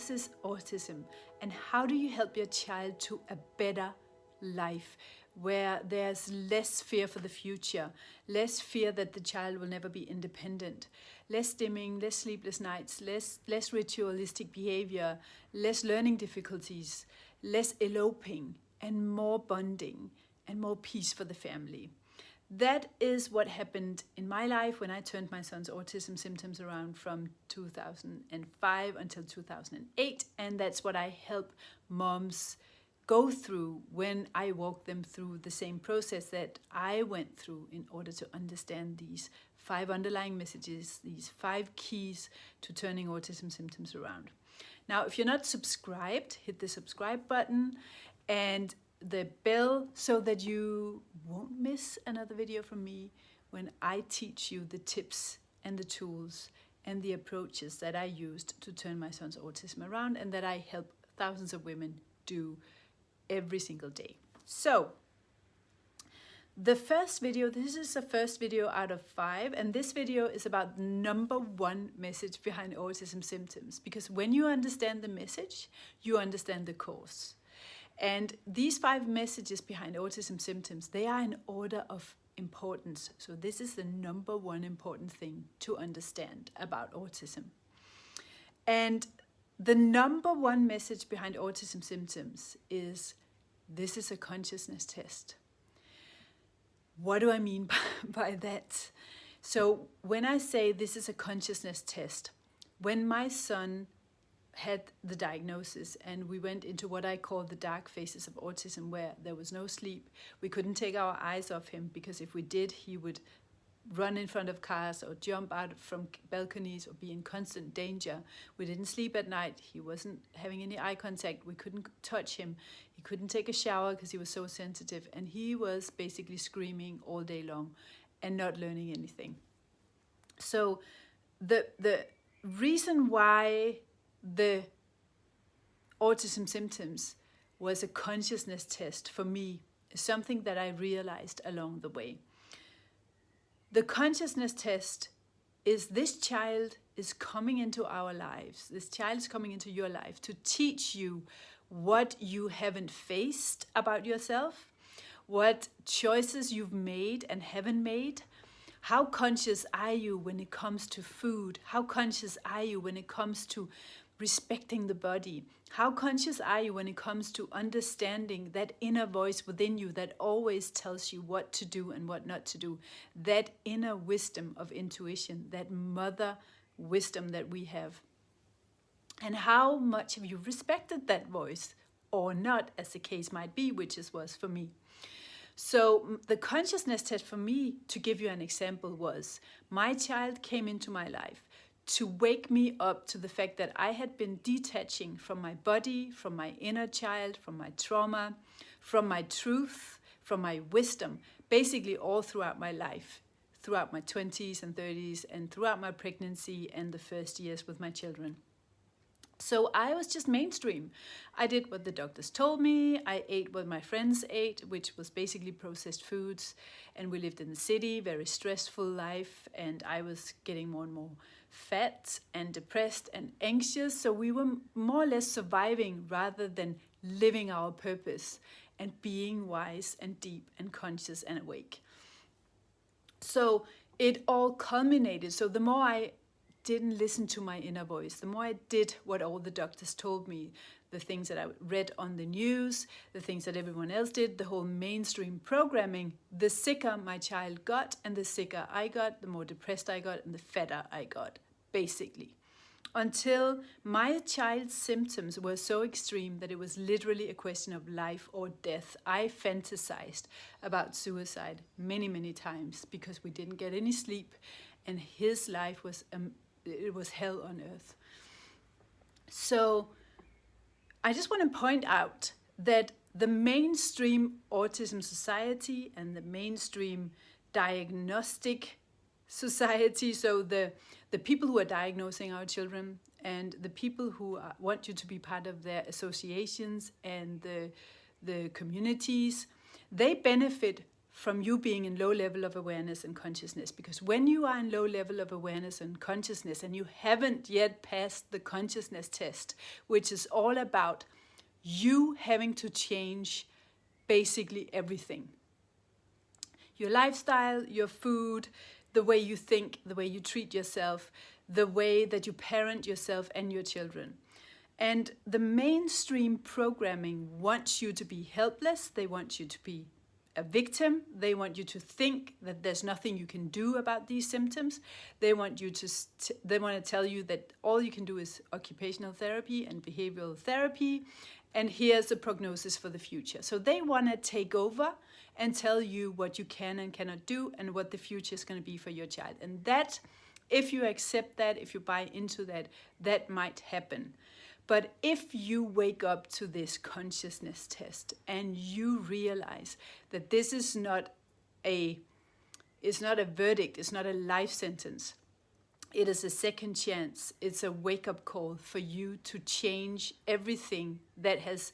this is autism, and how do you help your child to a better life where there's less fear for the future, less fear that the child will never be independent, less dimming, less sleepless nights, less ritualistic behavior, less learning difficulties, less eloping, and more bonding and more peace for the family. That is what happened in my life when I turned my son's autism symptoms around from 2005 until 2008, and that's what I help moms go through when I walk them through the same process that I went through in order to understand these 5 underlying messages, these 5 keys to turning autism symptoms around. Now, if you're not subscribed, hit the subscribe button and the bell so that you won't miss another video from me when I teach you the tips and the tools and the approaches that I used to turn my son's autism around and that I help thousands of women do every single day. So the first video, this is the first video out of 5, and this video is about the number 1 message behind autism symptoms, because when you understand the message, you understand the cause. And these 5 messages behind autism symptoms, they are in order of importance. So this is the number 1 important thing to understand about autism. And the number 1 message behind autism symptoms is, this is a consciousness test. What do I mean by that? So when I say this is a consciousness test, when my son had the diagnosis and we went into what I call the dark phases of autism, where there was no sleep, we couldn't take our eyes off him, because if we did, he would run in front of cars or jump out from balconies or be in constant danger. We didn't sleep at night. He wasn't having any eye contact. We couldn't touch him. He couldn't take a shower because he was so sensitive. And he was basically screaming all day long and not learning anything. So the reason why the autism symptoms was a consciousness test for me is something that I realized along the way. The consciousness test is, this child is coming into our lives. This child is coming into your life to teach you what you haven't faced about yourself, what choices you've made and haven't made. How conscious are you when it comes to food? How conscious are you when it comes to respecting the body? How conscious are you when it comes to understanding that inner voice within you that always tells you what to do and what not to do? That inner wisdom of intuition, that mother wisdom that we have. And how much have you respected that voice or not, as the case might be, which was for me. So the consciousness test for me, to give you an example, was my child came into my life to wake me up to the fact that I had been detaching from my body, from my inner child, from my trauma, from my truth, from my wisdom, basically all throughout my life, throughout my 20s and 30s, and throughout my pregnancy and the first years with my children. So I was just mainstream. I did what the doctors told me. I ate what my friends ate, which was basically processed foods. And we lived in the city, very stressful life. And I was getting more and more fat and depressed and anxious. So we were more or less surviving rather than living our purpose and being wise and deep and conscious and awake. So it all culminated. So the more I didn't listen to my inner voice, the more I did what all the doctors told me, the things that I read on the news, the things that everyone else did, the whole mainstream programming, the sicker my child got, and the sicker I got, the more depressed I got, and the fatter I got, basically. Until my child's symptoms were so extreme that it was literally a question of life or death. I fantasized about suicide many, many times because we didn't get any sleep, and his life was it was hell on earth. So I just want to point out that the mainstream autism society and the mainstream diagnostic society, so the people who are diagnosing our children and the people who want you to be part of their associations and the communities, they benefit from you being in low level of awareness and consciousness. Because when you are in low level of awareness and consciousness and you haven't yet passed the consciousness test, which is all about you having to change basically everything. Your lifestyle, your food, the way you think, the way you treat yourself, the way that you parent yourself and your children. And the mainstream programming wants you to be helpless. They want you to be a victim. They want you to think that there's nothing you can do about these symptoms. They want you to they want to tell you that all you can do is occupational therapy and behavioral therapy, and here's a prognosis for the future. So they want to take over and tell you what you can and cannot do and what the future is going to be for your child. And that, if you accept that, if you buy into that, that might happen. But if you wake up to this consciousness test and you realize that this is not it's not a verdict, it's not a life sentence, it is a second chance, it's a wake-up call for you to change everything that has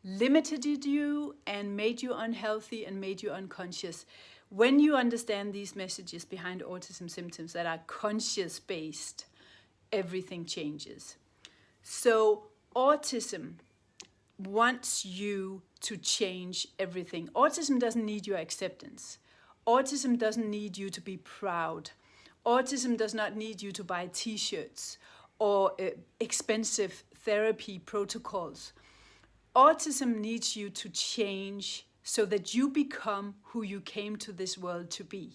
limited you and made you unhealthy and made you unconscious. When you understand these messages behind autism symptoms that are conscious-based, everything changes. So autism wants you to change everything. Autism doesn't need your acceptance. Autism doesn't need you to be proud. Autism does not need you to buy t-shirts or expensive therapy protocols. Autism needs you to change so that you become who you came to this world to be.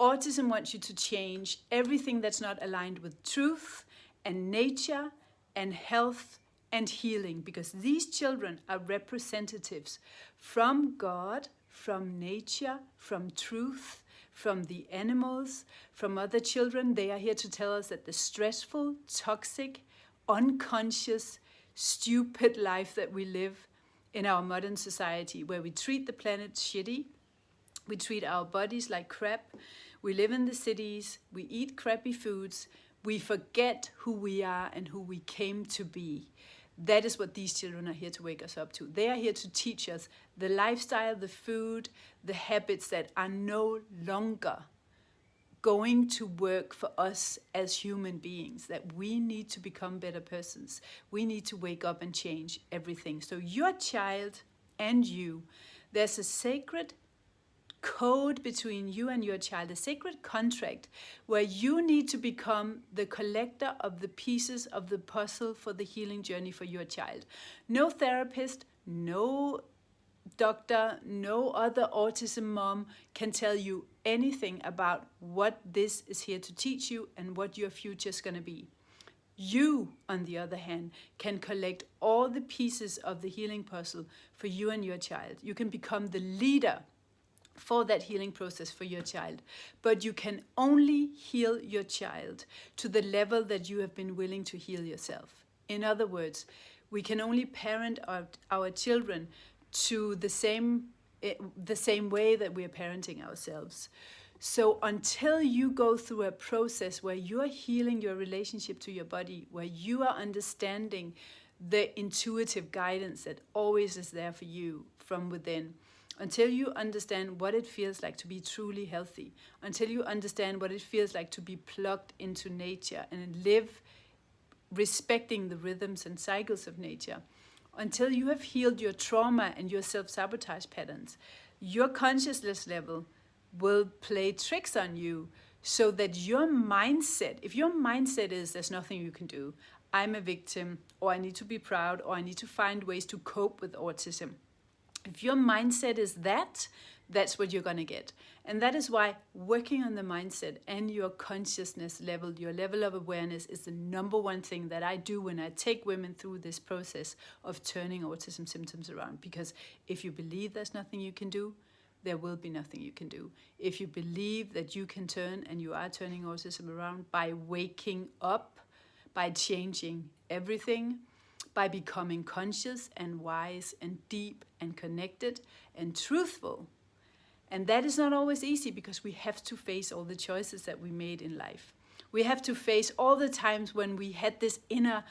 Autism wants you to change everything that's not aligned with truth and nature and health and healing, because these children are representatives from God, from nature, from truth, from the animals, from other children. They are here to tell us that the stressful, toxic, unconscious, stupid life that we live in our modern society, where we treat the planet shitty, we treat our bodies like crap, we live in the cities, we eat crappy foods, we forget who we are and who we came to be. That is what these children are here to wake us up to. They are here to teach us the lifestyle, the food, the habits that are no longer going to work for us as human beings, that we need to become better persons. We need to wake up and change everything. So your child and you, there's a sacred code between you and your child, a sacred contract where you need to become the collector of the pieces of the puzzle for the healing journey for your child. No therapist, no doctor, no other autism mom can tell you anything about what this is here to teach you and what your future is going to be. You, on the other hand, can collect all the pieces of the healing puzzle for you and your child. You can become the leader for that healing process for your child. But you can only heal your child to the level that you have been willing to heal yourself. In other words, we can only parent our children to the same way that we are parenting ourselves. So until you go through a process where you are healing your relationship to your body, where you are understanding the intuitive guidance that always is there for you from within, until you understand what it feels like to be truly healthy, until you understand what it feels like to be plugged into nature and live respecting the rhythms and cycles of nature, until you have healed your trauma and your self-sabotage patterns, your consciousness level will play tricks on you so that your mindset, if your mindset is there's nothing you can do, I'm a victim, or I need to be proud, or I need to find ways to cope with autism. If your mindset is that, that's what you're going to get. And that is why working on the mindset and your consciousness level, your level of awareness, is the number one thing that I do when I take women through this process of turning autism symptoms around. Because if you believe there's nothing you can do, there will be nothing you can do. If you believe that you can turn, and you are turning autism around by waking up, by changing everything, by becoming conscious and wise and deep and connected and truthful. And that is not always easy, because we have to face all the choices that we made in life. We have to face all the times when we had this inner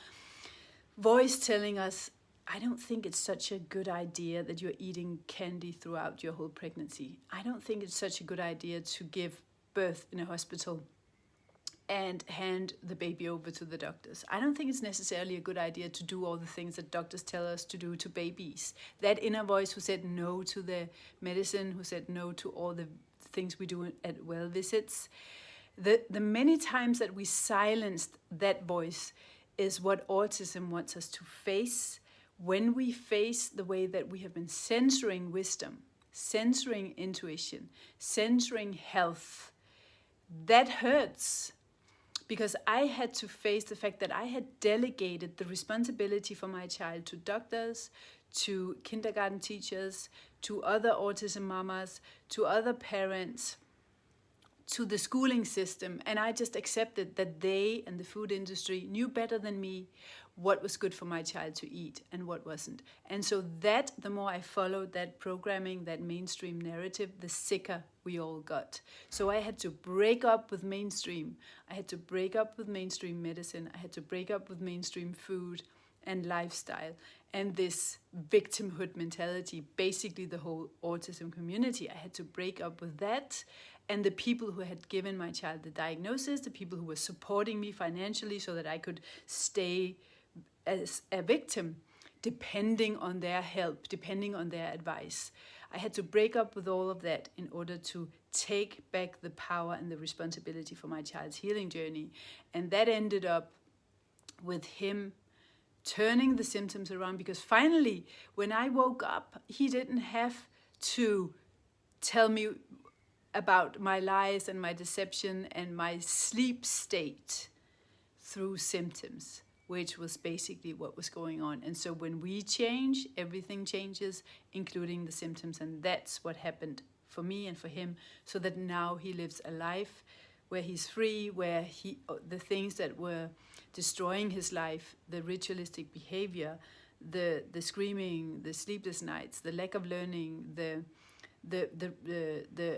voice telling us, I don't think it's such a good idea that you're eating candy throughout your whole pregnancy. I don't think it's such a good idea to give birth in a hospital and hand the baby over to the doctors. I don't think it's necessarily a good idea to do all the things that doctors tell us to do to babies. That inner voice who said no to the medicine, who said no to all the things we do at well visits, the many times that we silenced that voice is what autism wants us to face. When we face the way that we have been censoring wisdom, censoring intuition, censoring health, that hurts. Because I had to face the fact that I had delegated the responsibility for my child to doctors, to kindergarten teachers, to other autism mamas, to other parents, to the schooling system. And I just accepted that they and the food industry knew better than me what was good for my child to eat and what wasn't. And so that, the more I followed that programming, that mainstream narrative, the sicker we all got. So I had to break up with mainstream. I had to break up with mainstream medicine. I had to break up with mainstream food and lifestyle and this victimhood mentality, basically the whole autism community. I had to break up with that. And the people who had given my child the diagnosis, the people who were supporting me financially so that I could stay as a victim, depending on their help, depending on their advice. I had to break up with all of that in order to take back the power and the responsibility for my child's healing journey. And that ended up with him turning the symptoms around, because finally, when I woke up, he didn't have to tell me about my lies and my deception and my sleep state through symptoms, which was basically what was going on. And so when we change, everything changes, including the symptoms. And that's what happened for me and for him, so that now he lives a life where he's free, where the things that were destroying his life, the ritualistic behavior, the screaming, the sleepless nights, the lack of learning, the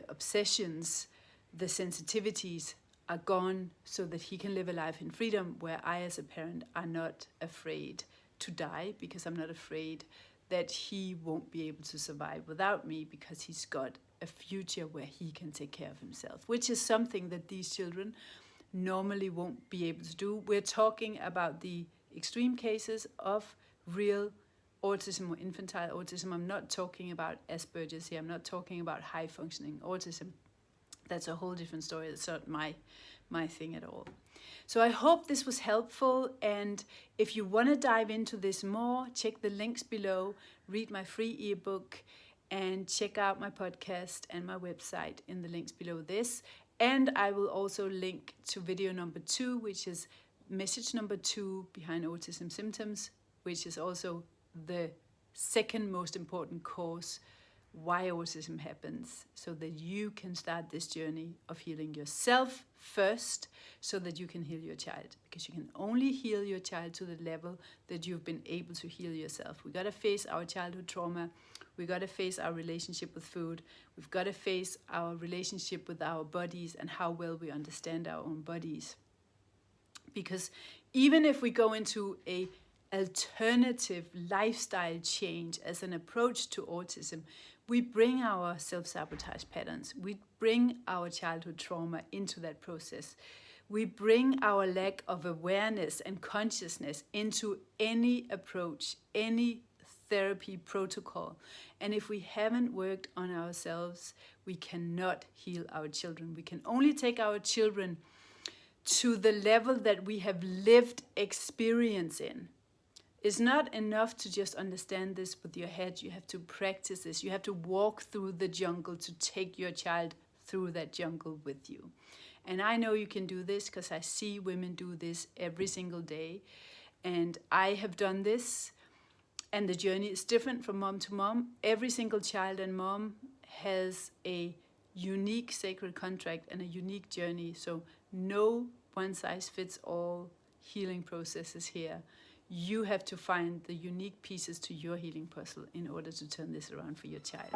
obsessions, the sensitivities are gone, so that he can live a life in freedom, where I as a parent are not afraid to die, because I'm not afraid that he won't be able to survive without me, because he's got a future where he can take care of himself, which is something that these children normally won't be able to do. We're talking about the extreme cases of real autism or infantile autism. I'm not talking about Asperger's here. I'm not talking about high-functioning autism. That's a whole different story. That's not my thing at all. So I hope this was helpful. And if you want to dive into this more, check the links below, read my free ebook, and check out my podcast and my website in the links below this. And I will also link to video number 2, which is message number 2 behind autism symptoms, which is also the second most important cause why autism happens, so that you can start this journey of healing yourself first, so that you can heal your child, because you can only heal your child to the level that you've been able to heal yourself. We got to face our childhood trauma. We got to face our relationship with food. We've got to face our relationship with our bodies and how well we understand our own bodies. Because even if we go into a alternative lifestyle change as an approach to autism, we bring our self-sabotage patterns. We bring our childhood trauma into that process. We bring our lack of awareness and consciousness into any approach, any therapy protocol. And if we haven't worked on ourselves, we cannot heal our children. We can only take our children to the level that we have lived experience in. It's not enough to just understand this with your head. You have to practice this. You have to walk through the jungle to take your child through that jungle with you. And I know you can do this, because I see women do this every single day. And I have done this. And the journey is different from mom to mom. Every single child and mom has a unique sacred contract and a unique journey. So no one-size-fits-all healing processes here. You have to find the unique pieces to your healing puzzle in order to turn this around for your child.